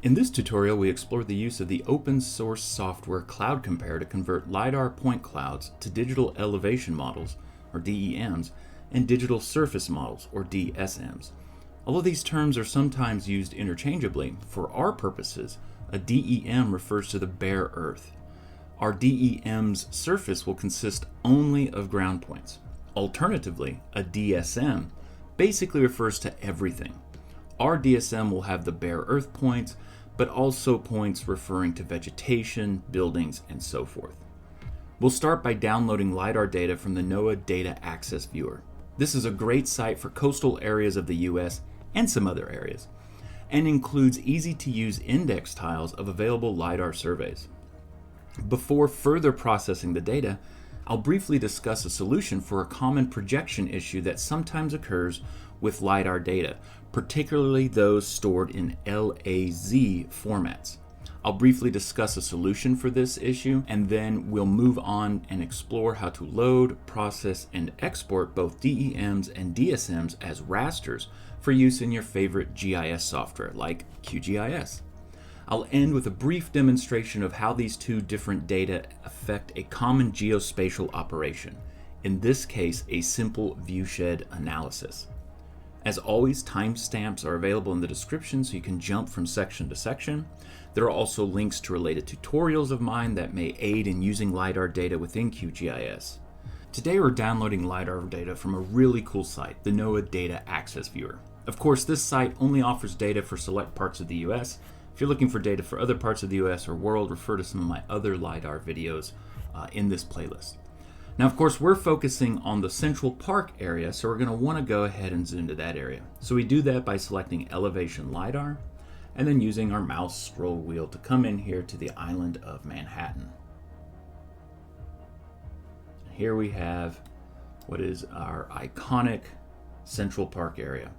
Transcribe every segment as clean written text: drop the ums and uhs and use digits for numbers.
In this tutorial, we explore the use of the open source software CloudCompare to convert LiDAR point clouds to digital elevation models, or DEMs, and digital surface models, or DSMs. Although these terms are sometimes used interchangeably, for our purposes, a DEM refers to the bare earth. Our DEM's surface will consist only of ground points. Alternatively, a DSM basically refers to everything. Our DSM will have the bare earth points, but also points referring to vegetation, buildings, and so forth. We'll start by downloading LiDAR data from the NOAA Data Access Viewer. This is a great site for coastal areas of the US and some other areas, and includes easy-to-use index tiles of available LiDAR surveys. Before further processing the data, I'll briefly discuss a solution for a common projection issue that sometimes occurs with LiDAR data, particularly those stored in LASZip formats. I'll briefly discuss a solution for this issue, and then we'll move on and explore how to load, process, and export both DEMs and DSMs as rasters for use in your favorite GIS software like QGIS. I'll end with a brief demonstration of how these two different data affect a common geospatial operation, in this case a simple viewshed analysis. As always, timestamps are available in the description so you can jump from section to section. There are also links to related tutorials of mine that may aid in using LiDAR data within QGIS. Today we're downloading LiDAR data from a really cool site, the NOAA Data Access Viewer. Of course, this site only offers data for select parts of the US. If you're looking for data for other parts of the US or world, refer to some of my other LiDAR videos in this playlist. Now, of course, we're focusing on the Central Park area, so we're going to want to go ahead and zoom to that area. So we do that by selecting Elevation LiDAR, and then using our mouse scroll wheel to come in here to the island of Manhattan. Here we have what is our iconic Central Park area.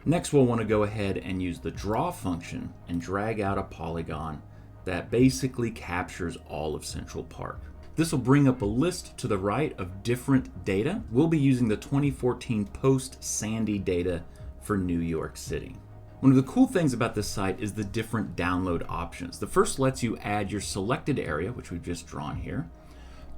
Next, we'll want to go ahead and use the draw function and drag out a polygon that basically captures all of Central Park. This will bring up a list to the right of different data. We'll be using the 2014 post-Sandy data for New York City. One of the cool things about this site is the different download options. The first lets you add your selected area, which we've just drawn here,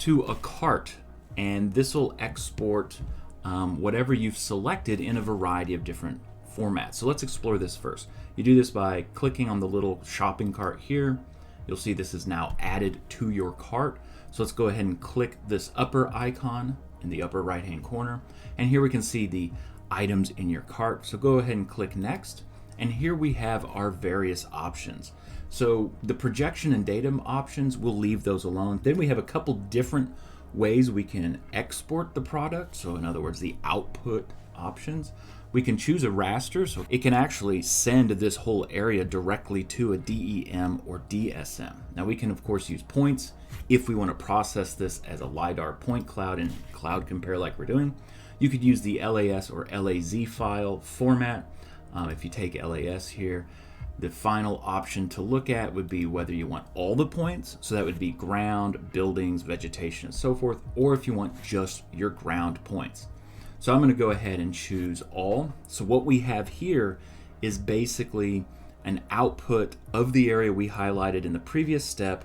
to a cart, and this will export whatever you've selected in a variety of different formats. So let's explore this first. You do this by clicking on the little shopping cart here. You'll see this is now added to your cart. So let's go ahead and click this upper icon in the upper right hand corner, and here we can see the items in your cart. So go ahead and click next, and here we have our various options. So the projection and datum options, we'll leave those alone. Then we have a couple different ways we can export the product. So in other words, the output options. We can choose a raster, so it can actually send this whole area directly to a DEM or DSM. Now we can of course use points if we want to process this as a LiDAR point cloud in CloudCompare like we're doing. You could use the LAS or LAZ file format. If you take LAS here, the final option to look at would be whether you want all the points, so that would be ground, buildings, vegetation, and so forth, or if you want just your ground points. So I'm going to go ahead and choose all. So what we have here is basically an output of the area we highlighted in the previous step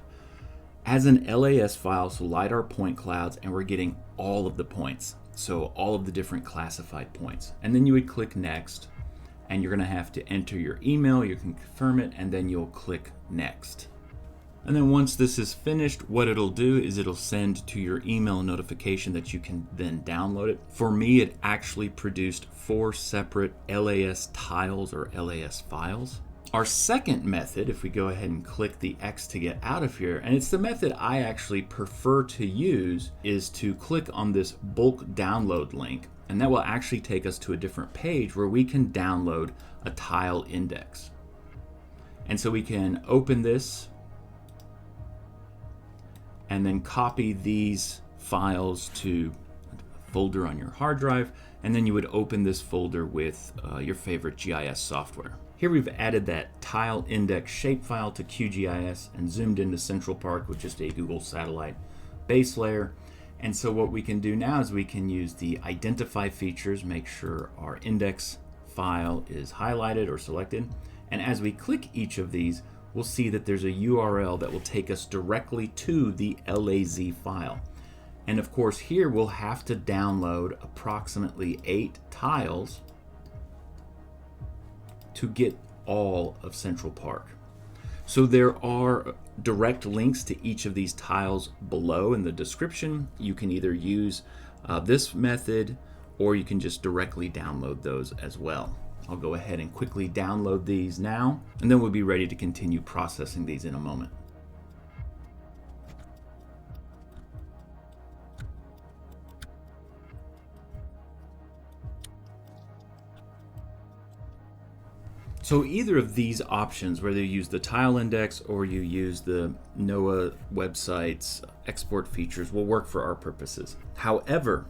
as an LAS file, so LiDAR point clouds, and we're getting all of the points. So all of the different classified points. And then you would click next, and you're going to have to enter your email, you can confirm it, and then you'll click next. And then once this is finished, what it'll do is it'll send to your email notification that you can then download it. For me, it actually produced 4 separate LAS tiles or LAS files. Our second method, if we go ahead and click the X to get out of here, and it's the method I actually prefer to use, is to click on this bulk download link, and that will actually take us to a different page where we can download a tile index. And so we can open this and then copy these files to a folder on your hard drive, and then you would open this folder with your favorite GIS software. Here we've added that tile index shapefile to QGIS and zoomed into Central Park with just a Google satellite base layer. And so what we can do now is we can use the identify features, make sure our index file is highlighted or selected, and as we click each of these, we'll see that there's a URL that will take us directly to the LAZ file. And of course here we'll have to download approximately 8 tiles to get all of Central Park. So there are direct links to each of these tiles below in the description. You can either use this method, or you can just directly download those as well. I'll go ahead and quickly download these now, and then we'll be ready to continue processing these in a moment. So either of these options, whether you use the tile index or you use the NOAA website's export features, will work for our purposes. However,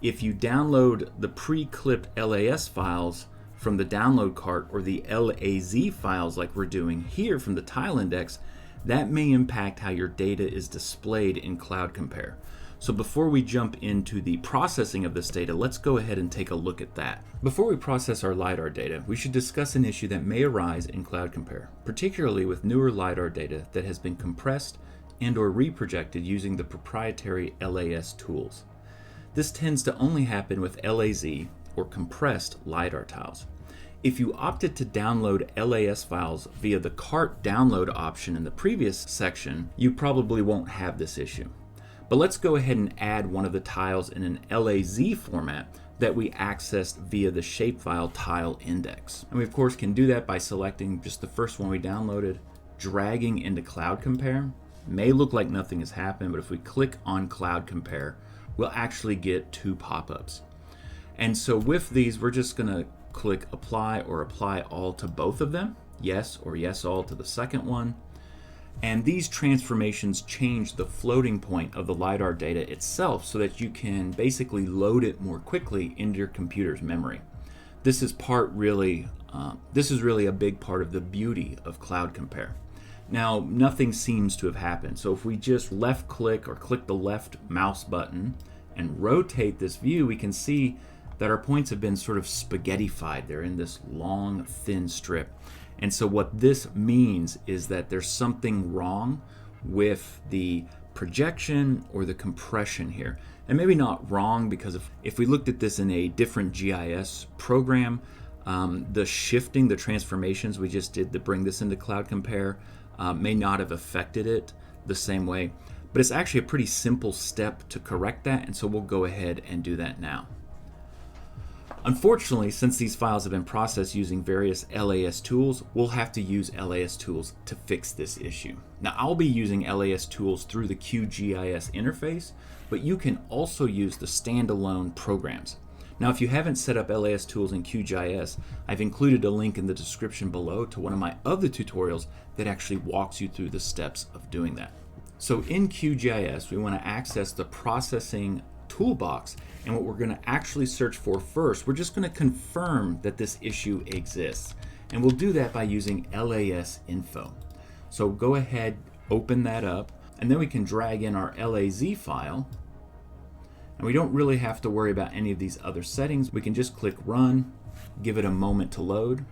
if you download the pre-clipped LAS files from the download cart or the LAZ files like we're doing here from the tile index, that may impact how your data is displayed in CloudCompare. So before we jump into the processing of this data, let's go ahead and take a look at that. Before we process our LiDAR data, we should discuss an issue that may arise in CloudCompare, particularly with newer LiDAR data that has been compressed and or reprojected using the proprietary LAS tools. This tends to only happen with LAZ or compressed LiDAR tiles. If you opted to download LAS files via the cart download option in the previous section, you probably won't have this issue. But let's go ahead and add one of the tiles in an LAZ format that we accessed via the shapefile tile index. And we of course can do that by selecting just the first one we downloaded, dragging into CloudCompare. May look like nothing has happened, but if we click on CloudCompare, we'll actually get 2 pop-ups. And so with these, we're just gonna click apply or apply all to both of them, yes or yes all to the second one. And these transformations change the floating point of the LiDAR data itself so that you can basically load it more quickly into your computer's memory. This is really a big part of the beauty of CloudCompare. Now, nothing seems to have happened. So if we just left click or click the left mouse button and rotate this view, we can see that our points have been sort of spaghettified. They're in this long, thin strip. And so what this means is that there's something wrong with the projection or the compression here. And maybe not wrong, because if we looked at this in a different GIS program, the shifting, the transformations we just did to bring this into CloudCompare may not have affected it the same way. But it's actually a pretty simple step to correct that, and so we'll go ahead and do that now. Unfortunately, since these files have been processed using various LAS tools, we'll have to use LAS tools to fix this issue. Now, I'll be using LAS tools through the QGIS interface, but you can also use the standalone programs. Now, if you haven't set up LAS tools in QGIS, I've included a link in the description below to one of my other tutorials that actually walks you through the steps of doing that. So in QGIS, we want to access the processing toolbox, and what we're going to actually search for first, we're just going to confirm that this issue exists, and we'll do that by using LAS info. So go ahead, open that up, and then we can drag in our LAZ file, and we don't really have to worry about any of these other settings. We can just click run, give it a moment to load,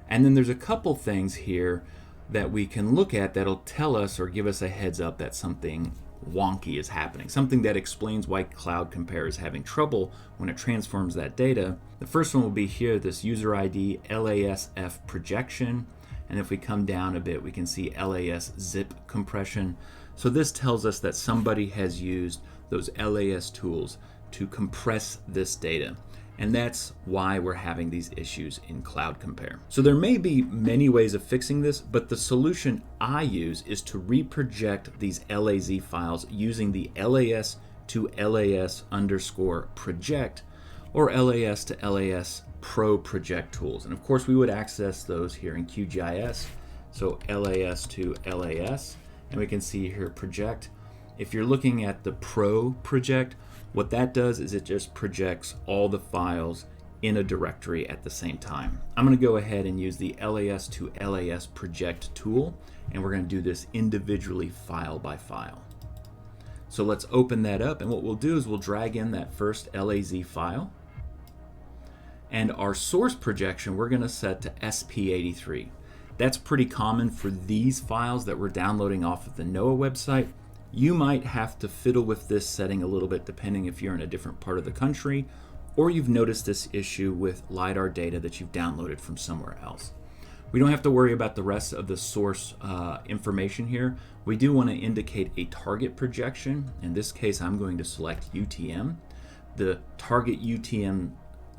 and then there's a couple things here that we can look at that'll tell us or give us a heads up that something wonky is happening, something that explains why CloudCompare is having trouble when it transforms that data. The first one will be here, this user ID LASF projection, and if we come down a bit, we can see LASZip compression. So this tells us that somebody has used those LAS tools to compress this data, and that's why we're having these issues in CloudCompare. So there may be many ways of fixing this, but the solution I use is to reproject these LAZ files using the LAS to LAS _ project or LAS to LAS Pro project tools. And of course we would access those here in QGIS. So LAS to LAS, and we can see here project. If you're looking at the Pro project, what that does is it just projects all the files in a directory at the same time. I'm going to go ahead and use the LAS to LAS project tool, and we're going to do this individually file by file. So let's open that up, and what we'll do is we'll drag in that first LAZ file, and our source projection we're going to set to SP83. That's pretty common for these files that we're downloading off of the NOAA website. You might have to fiddle with this setting a little bit depending if you're in a different part of the country or you've noticed this issue with LiDAR data that you've downloaded from somewhere else. We don't have to worry about the rest of the source information here. We do want to indicate a target projection. In this case, I'm going to select UTM. The target UTM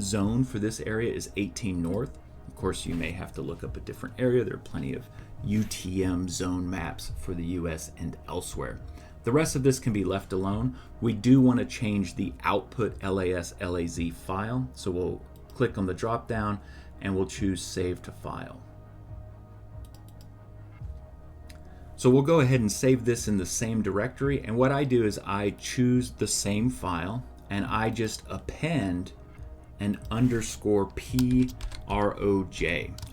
zone for this area is 18 north. Of course, you may have to look up a different area. There are plenty of UTM zone maps for the US and elsewhere. The rest of this can be left alone. We do want to change the output LAS/LAZ file. So we'll click on the drop down and we'll choose Save to File. So we'll go ahead and save this in the same directory. And what I do is I choose the same file and I just append an _PROJ.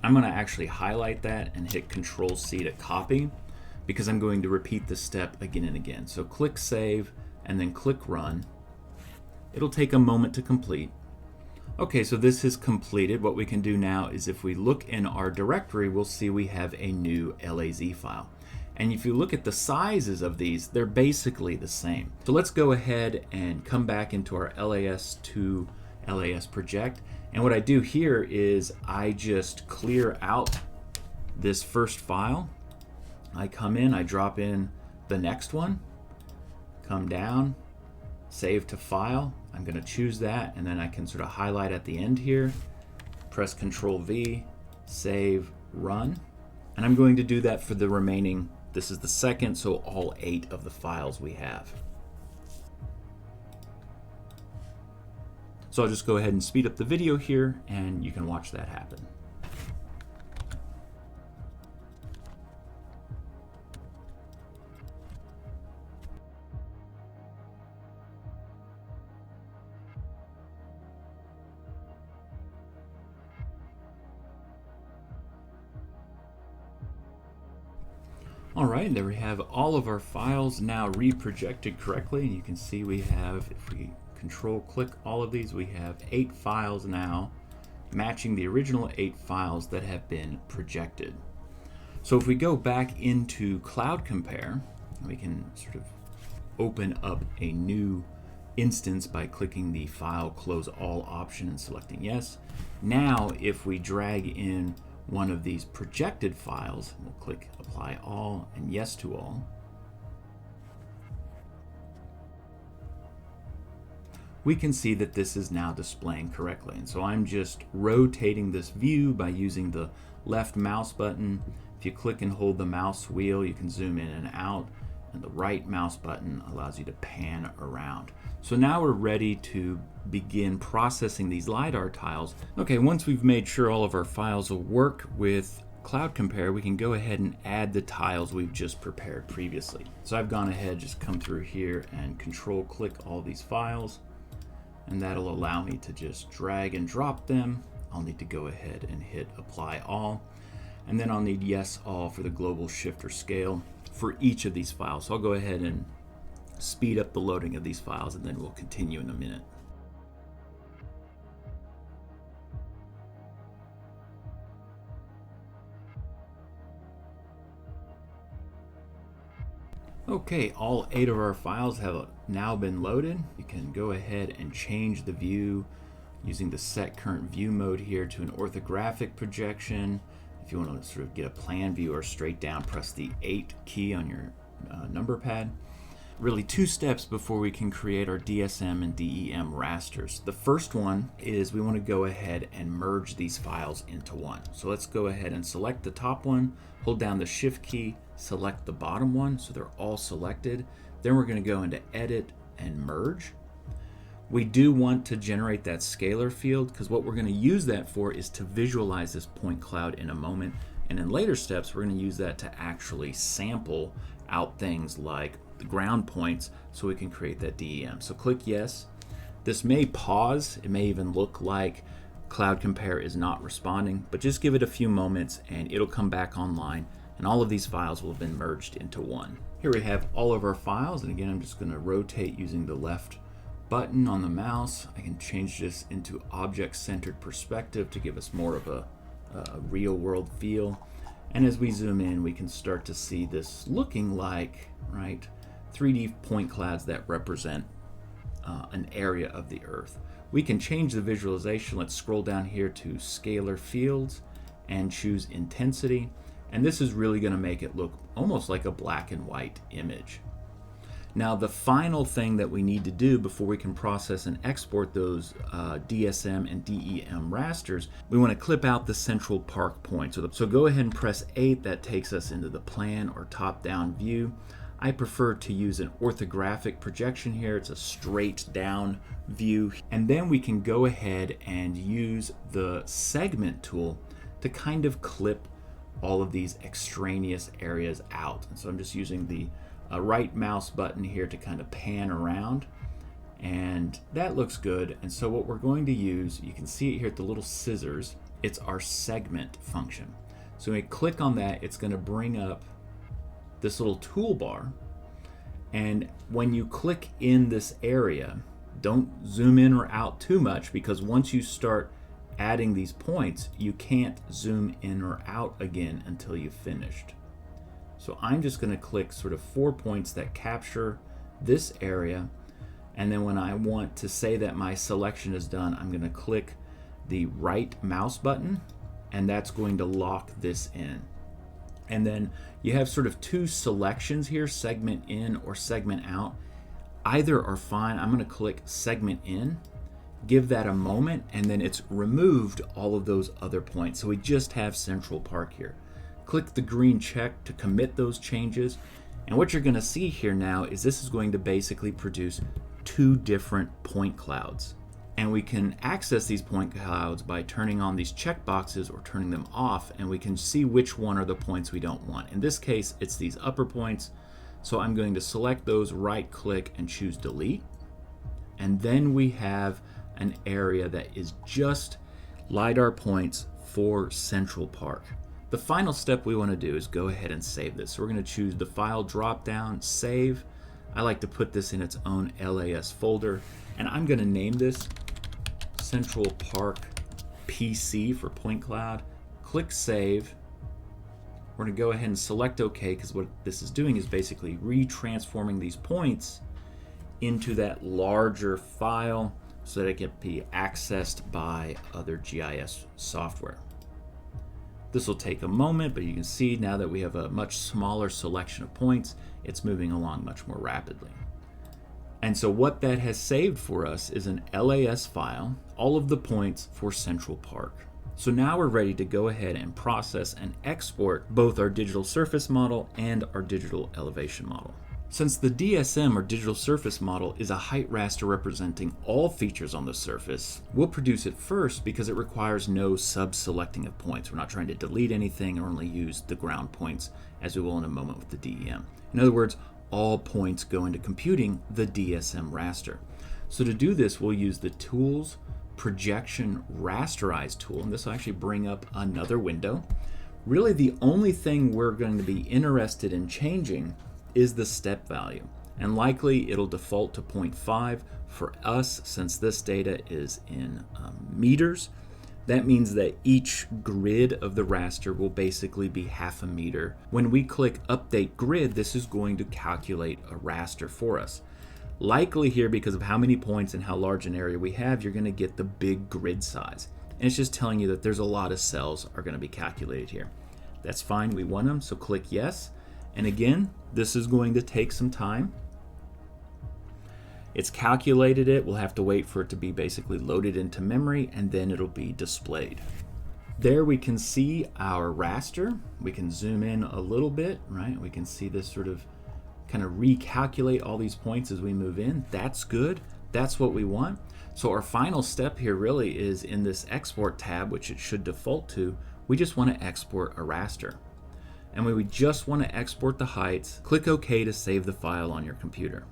I'm going to actually highlight that and hit Control-C to copy because I'm going to repeat this step again and again. So click Save and then click Run. It'll take a moment to complete. Okay, so this is completed. What we can do now is if we look in our directory, we'll see we have a new LAZ file. And if you look at the sizes of these, they're basically the same. So let's go ahead and come back into our LAS to LAS project. And what I do here is I just clear out this first file. I come in, I drop in the next one, come down, save to file. I'm going to choose that, and then I can sort of highlight at the end here, press Control-V, save, run. And I'm going to do that for the remaining, this is the second, so all 8 of the files we have. So I'll just go ahead and speed up the video here, and you can watch that happen. All right, there we have all of our files now reprojected correctly. And you can see we have, if we control click all of these, we have 8 files now matching the original 8 files that have been projected. So if we go back into CloudCompare, we can sort of open up a new instance by clicking the File Close All option and selecting yes. Now if we drag in one of these projected files, we'll click Apply All and Yes to All. We can see that this is now displaying correctly. And so I'm just rotating this view by using the left mouse button. If you click and hold the mouse wheel, you can zoom in and out, and the right mouse button allows you to pan around. So now we're ready to begin processing these LiDAR tiles. Okay, once we've made sure all of our files will work with CloudCompare, we can go ahead and add the tiles we've just prepared previously. So I've gone ahead, just come through here and control click all these files, and that'll allow me to just drag and drop them. I'll need to go ahead and hit Apply All, and then I'll need Yes All for the global shift or scale for each of these files. So I'll go ahead and speed up the loading of these files, and then we'll continue in a minute. Okay, all 8 of our files have now been loaded. You can go ahead and change the view using the Set Current View mode here to an orthographic projection. If you want to sort of get a plan view or straight down, press the 8 key on your number pad. Really 2 steps before we can create our DSM and DEM rasters. The first one is we want to go ahead and merge these files into one. So let's go ahead and select the top one, hold down the Shift key, select the bottom one so they're all selected. Then we're going to go into Edit and Merge. We do want to generate that scalar field because what we're going to use that for is to visualize this point cloud in a moment. And in later steps, we're going to use that to actually sample out things like the ground points so we can create that DEM. So click yes. This may pause. It may even look like CloudCompare is not responding, but just give it a few moments and it'll come back online, and all of these files will have been merged into one. Here we have all of our files, and again, I'm just going to rotate using the left button on the mouse. I can change this into object-centered perspective to give us more of a real-world feel. And as we zoom in, we can start to see this looking like, right, 3D point clouds that represent an area of the Earth. We can change the visualization. Let's scroll down here to scalar fields and choose intensity. And this is really going to make it look almost like a black and white image. Now, the final thing that we need to do before we can process and export those DSM and DEM rasters, we want to clip out the central park point. So go ahead and press 8. That takes us into the plan or top-down view. I prefer to use an orthographic projection here. It's a straight down view. And then we can go ahead and use the segment tool to kind of clip all of these extraneous areas out. And so I'm just using the right mouse button here to kind of pan around, and that looks good. And so what we're going to use, you can see it here at the little scissors, it's our segment function. So when we click on that, it's going to bring up this little toolbar, and when you click in this area, don't zoom in or out too much, because once you start adding these points, you can't zoom in or out again until you've finished. So I'm just going to click sort of 4 points that capture this area, and then when I want to say that my selection is done, I'm going to click the right mouse button, and that's going to lock this in. And then you have sort of 2 selections here, segment in or segment out. Either are fine. I'm going to click segment in, give that a moment, and then it's removed all of those other points. So we just have Central Park here. Click the green check to commit those changes. And what you're going to see here now is this is going to basically produce 2 different point clouds. And we can access these point clouds by turning on these checkboxes or turning them off, and we can see which one are the points we don't want. In this case, it's these upper points. So I'm going to select those, right click, and choose delete. And then we have an area that is just LiDAR points for Central Park. The final step we want to do is go ahead and save this. So we're going to choose the file drop down, save. I like to put this in its own LAS folder, and I'm going to name this Central Park PC for point cloud. Click save. We're going to go ahead and select OK, because what this is doing is basically retransforming these points into that larger file so that it can be accessed by other GIS software. This will take a moment, but you can see now that we have a much smaller selection of points, it's moving along much more rapidly. And so what that has saved for us is an LAS file, all of the points for Central Park. So now we're ready to go ahead and process and export both our digital surface model and our digital elevation model. Since the DSM or digital surface model is a height raster representing all features on the surface, we'll produce it first because it requires no sub-selecting of points. We're not trying to delete anything or only use the ground points, as we will in a moment with the DEM. In other words, all points go into computing the DSM raster. So to do this, we'll use the Tools Projection Rasterize tool, and this will actually bring up another window. Really, the only thing we're going to be interested in changing is the step value, and likely it'll default to 0.5 for us. Since this data is in meters, that means that each grid of the raster will basically be half a meter. When we click update grid, this is going to calculate a raster for us. Likely here, because of how many points and how large an area we have, you're going to get the big grid size, and it's just telling you that there's a lot of cells are going to be calculated here. That's fine, we want them, so click yes. And again, this is going to take some time. It's calculated it. We'll have to wait for it to be basically loaded into memory, and then it'll be displayed. There we can see our raster. We can zoom in a little bit, right? We can see this sort of kind of recalculate all these points as we move in. That's good. That's what we want. So our final step here really is in this export tab, which it should default to. We just want to export a raster. And when we just want to export the heights, click OK to save the file on your computer.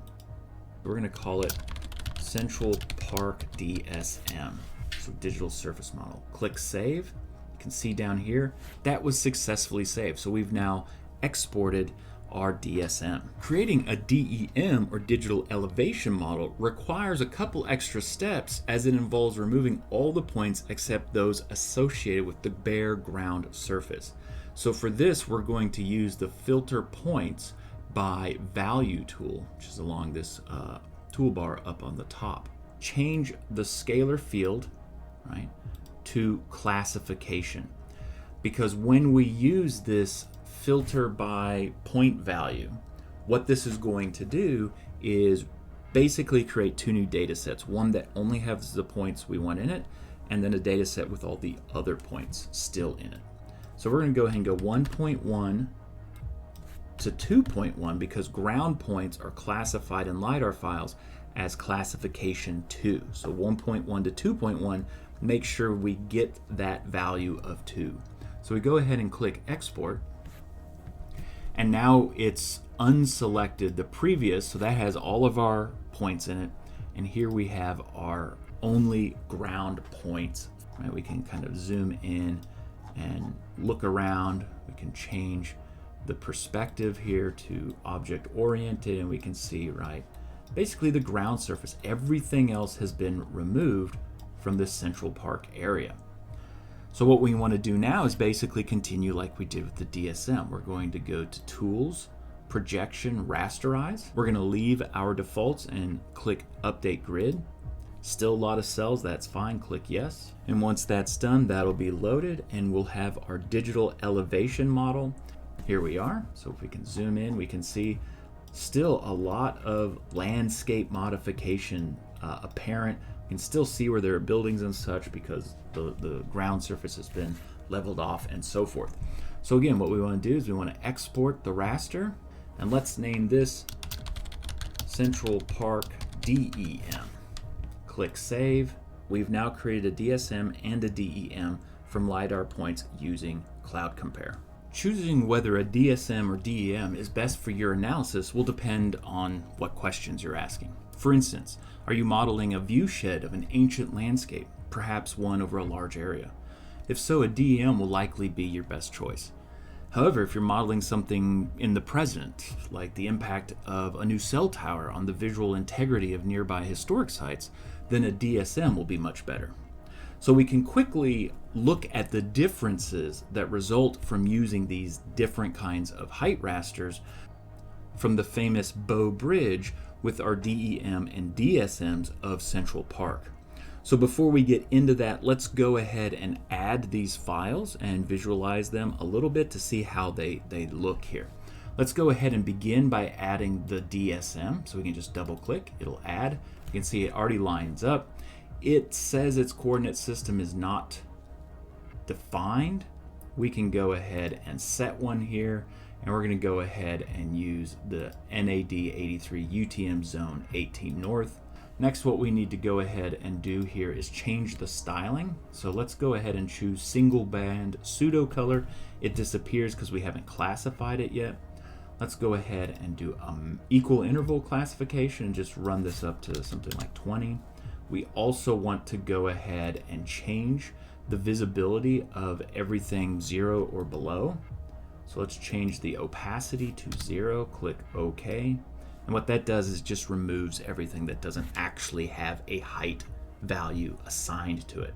We're going to call it Central Park DSM, so digital surface model. Click save. You can see down here that was successfully saved. So we've now exported our DSM. Creating a DEM or digital elevation model requires a couple extra steps, as it involves removing all the points except those associated with the bare ground surface. So for this, we're going to use the filter points by value tool, which is along this toolbar up on the top. Change the scalar field, right, to classification, because when we use this filter by point value, what this is going to do is basically create two new data sets, one that only has the points we want in it, and then a data set with all the other points still in it. So we're going to go ahead and go 1.1 to 2.1 because ground points are classified in LiDAR files as classification 2. So 1.1 to 2.1, make sure we get that value of 2. So we go ahead and click export, and now it's unselected the previous, so that has all of our points in it, and here we have our only ground points. Right? We can kind of zoom in and look around. We can change the perspective here to object oriented, and we can see, right, basically the ground surface. Everything else has been removed from this Central Park area. So what we want to do now is basically continue like we did with the DSM. We're going to go to Tools, Projection, Rasterize. We're going to leave our defaults and click Update Grid. Still a lot of cells, that's fine, click yes. And once that's done, that'll be loaded and we'll have our digital elevation model. Here we are. So if we can zoom in, we can see still a lot of landscape modification apparent. You can still see where there are buildings and such because the ground surface has been leveled off and so forth. So again, what we want to do is we want to export the raster, and let's name this Central Park DEM. Click Save. We've now created a DSM and a DEM from LiDAR points using CloudCompare. Choosing whether a DSM or DEM is best for your analysis will depend on what questions you're asking. For instance, are you modeling a viewshed of an ancient landscape, perhaps one over a large area? If so, a DEM will likely be your best choice. However, if you're modeling something in the present, like the impact of a new cell tower on the visual integrity of nearby historic sites, then a DSM will be much better. So we can quickly look at the differences that result from using these different kinds of height rasters from the famous Bow Bridge with our DEM and DSMs of Central Park. So before we get into that, let's go ahead and add these files and visualize them a little bit to see how they look here. Let's go ahead and begin by adding the DSM. So we can just double click, it'll add. You can see it already lines up. It says its coordinate system is not defined. We can go ahead and set one here, and we're going to go ahead and use the NAD 83 UTM zone 18 north. Next, what we need to go ahead and do here is change the styling. So let's go ahead and choose single band pseudo color. It disappears because we haven't classified it yet. Let's go ahead and do equal interval classification and just run this up to something like 20. We also want to go ahead and change the visibility of everything 0 or below. So let's change the opacity to 0, click OK. And what that does is just removes everything that doesn't actually have a height value assigned to it.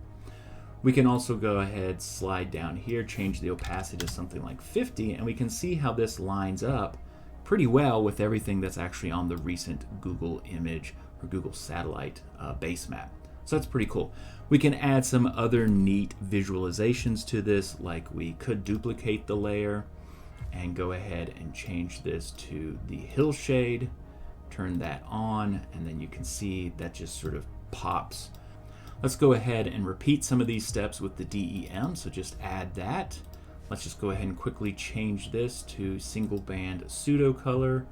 We can also go ahead, slide down here, change the opacity to something like 50, and we can see how this lines up pretty well with everything that's actually on the recent Google image or Google satellite base map. So that's pretty cool. We can add some other neat visualizations to this, like we could duplicate the layer and go ahead and change this to the hillshade, turn that on, and then you can see that just sort of pops. Let's go ahead and repeat some of these steps with the DEM, so just add that. Let's just go ahead and quickly change this to single band pseudo color.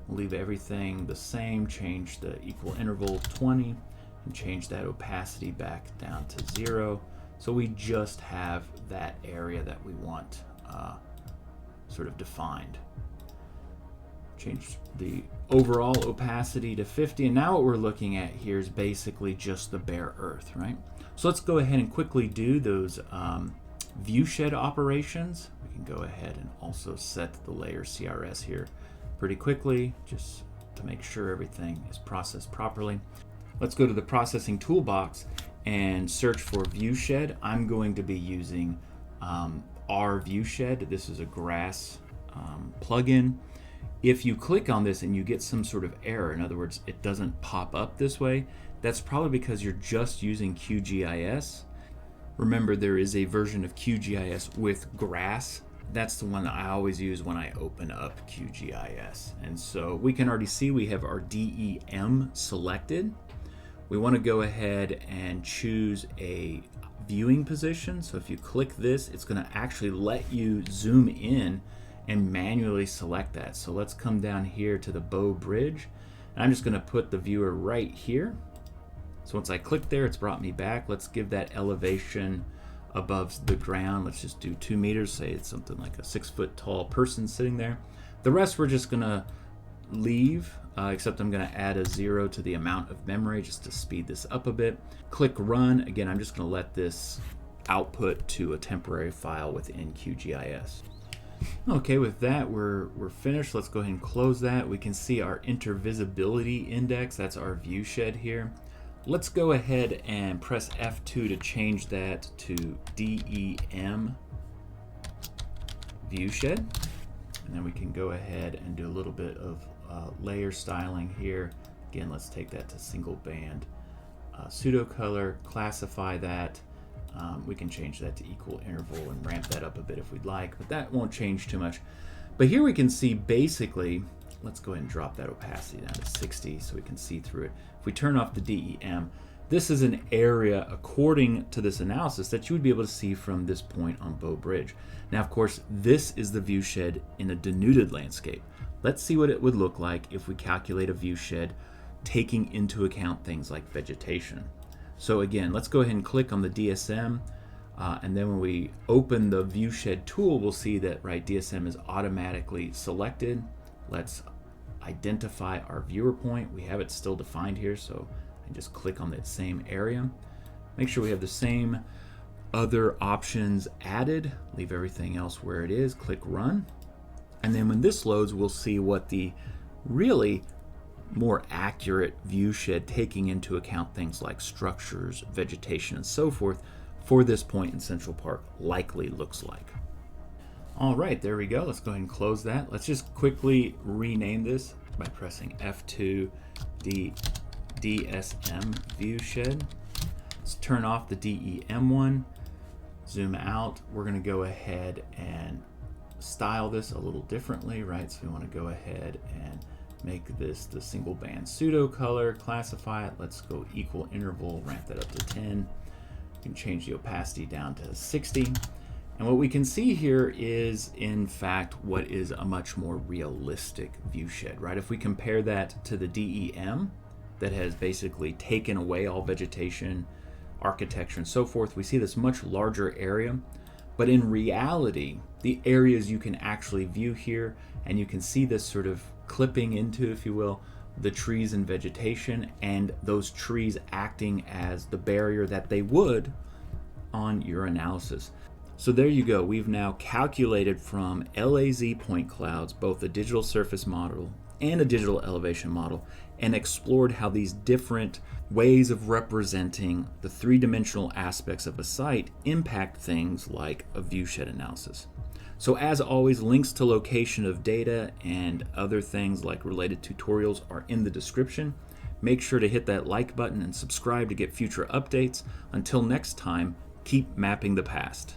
We'll leave everything the same, change the equal interval 20, and change that opacity back down to 0. So we just have that area that we want sort of defined. Change the overall opacity to 50, and now what we're looking at here is basically just the bare earth, right? So let's go ahead and quickly do those viewshed operations. We can go ahead and also set the layer CRS here pretty quickly, just to make sure everything is processed properly. Let's go to the processing toolbox and search for viewshed. I'm going to be using our viewshed. This is a grass plugin. If you click on this and you get some sort of error, in other words, it doesn't pop up this way, that's probably because you're just using QGIS. Remember, there is a version of QGIS with grass. That's the one that I always use when I open up QGIS. And so we can already see we have our DEM selected. We want to go ahead and choose a viewing position. So if you click this, it's going to actually let you zoom in and manually select that. So let's come down here to the Bow Bridge, and I'm just going to put the viewer right here. So once I click there, it's brought me back. Let's give that elevation above the ground. Let's just do 2 meters, say it's something like a 6 foot tall person sitting there. The rest we're just going to leave, except I'm going to add a 0 to the amount of memory just to speed this up a bit. Click run. Again, I'm just going to let this output to a temporary file within QGIS. Okay, with that, we're finished. Let's go ahead and close that. We can see our intervisibility index. That's our viewshed here. Let's go ahead and press F2 to change that to DEM viewshed. And then we can go ahead and do a little bit of layer styling here. Again, let's take that to single band pseudo color, classify that. We can change that to equal interval and ramp that up a bit if we'd like, but that won't change too much. But here we can see basically, let's go ahead and drop that opacity down to 60 so we can see through it. If we turn off the DEM, this is an area, according to this analysis, that you would be able to see from this point on Bow Bridge. Now, of course, this is the viewshed in a denuded landscape. Let's see what it would look like if we calculate a viewshed taking into account things like vegetation. So again, let's go ahead and click on the DSM, and then when we open the viewshed tool, we'll see that DSM is automatically selected. Let's identify our viewer point. We have it still defined here, so I just click on that same area. Make sure we have the same other options added. Leave everything else where it is. Click run. And then when this loads, we'll see what the really more accurate viewshed, taking into account things like structures, vegetation, and so forth, for this point in Central Park likely looks like. All right, there we go. Let's go ahead and close that. Let's just quickly rename this by pressing F2, DSM viewshed. Let's turn off the DEM one, zoom out. We're going to go ahead and style this a little differently, right? So we want to go ahead and make this the single band pseudo color, classify it. Let's go equal interval, ramp that up to 10. We can change the opacity down to 60. And what we can see here is, in fact, what is a much more realistic viewshed, right? If we compare that to the DEM that has basically taken away all vegetation, architecture, and so forth, we see this much larger area. But in reality, the areas you can actually view here, and you can see this sort of clipping into, if you will, the trees and vegetation, and those trees acting as the barrier that they would on your analysis. So there you go. We've now calculated from LAZ point clouds both a digital surface model and a digital elevation model, and explored how these different ways of representing the three-dimensional aspects of a site impact things like a viewshed analysis. So as always, links to location of data and other things like related tutorials are in the description. Make sure to hit that like button and subscribe to get future updates. Until next time, keep mapping the past.